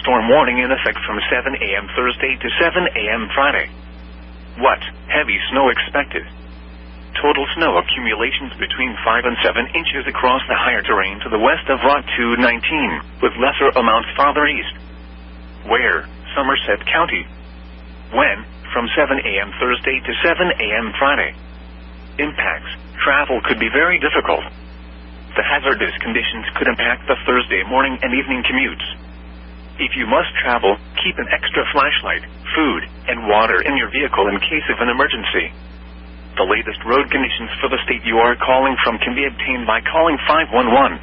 thunderstorm warning in effect from 7 a.m. Thursday to 7 a.m. Friday. What? Heavy snow expected. Total snow accumulations between 5 and 7 inches across the higher terrain to the west of Route 219, with lesser amounts farther east. Where? Somerset County. When? From 7 a.m. Thursday to 7 a.m. Friday. Impacts. Travel could be very difficult. The hazardous conditions could impact the Thursday morning and evening commutes. If you must travel, keep an extra flashlight, food, and water in your vehicle in case of an emergency. The latest road conditions for the state you are calling from can be obtained by calling 511.